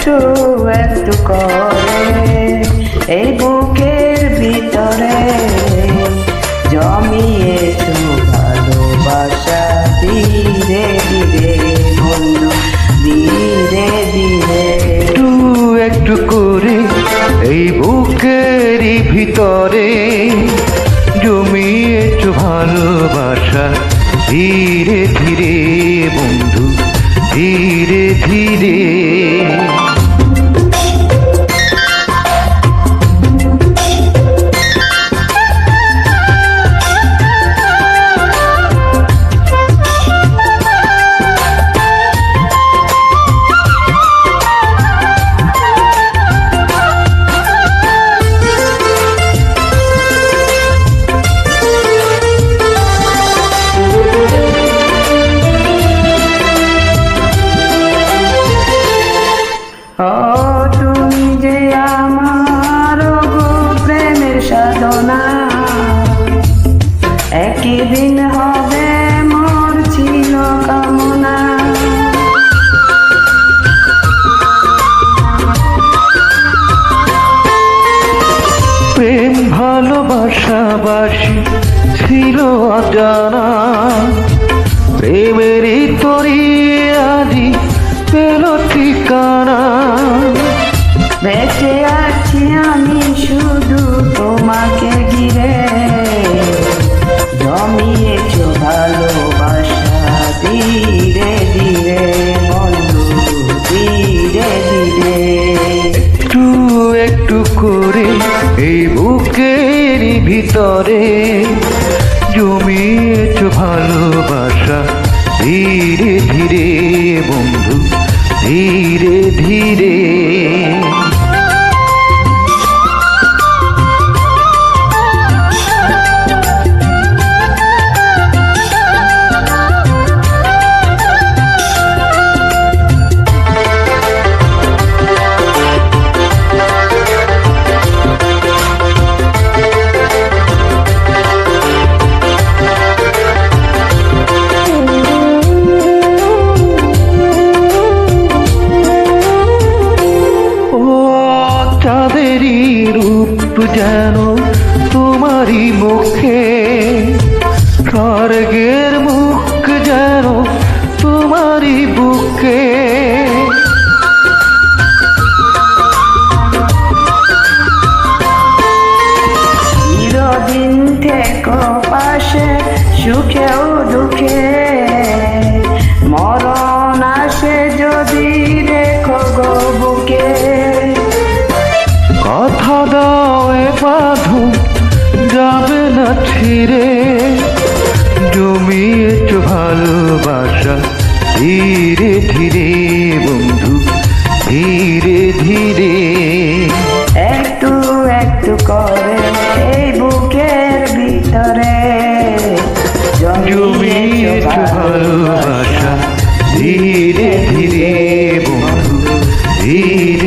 একটু একটু করে এই বুকের ভিতরে জমিয়েছো ভালোবাসা ধীরে ধীরে বন্ধু ধীরে ধীরে। একটু একটু করে এই বুকের ভিতরে জমিয়েছ ভালোবাসা ধীরে ধীরে বন্ধু ধীরে ধীরে। ও তুমি যে আমার গো প্রেমের সাধনা, একই দিন হবে মোর ছিল কামনা। প্রেম ভালোবাসাবাসি ছিল অজানা, প্রেমেরই তরি আজি পেল ঠিকানা। বেঁচে আছি আমি শুধু তোমাকে ঘিরে, জমিয়েছো ভালোবাসা ধীরে ধীরে বন্ধু ধীরে ধীরে। একটু একটু করে এই বুকের ভিতরে জমিয়েছ ভালোবাসা ধীরে ধীরে বন্ধু ধীরে ধীরে। চাঁদেরই রূপ যেন তোমারই মুখে, স্বর্গের মুখ যেন তোমারই বুকে। চিরদিন থেকো পাশে সুখেও দুঃখে, মরণ আসে যদি রেখো গো বুকে। কথা দাও এ বাঁধু যাবে না ছিঁড়ে, জমিয়েছ ভালোবাসা ধীরে ধীরে বন্ধু ধীরে ধীরে। একটু একটু করে এই বুকের ভিতরে জমিয়েছ ভালোবাসা ধীরে ধীরে বন্ধু ধীরে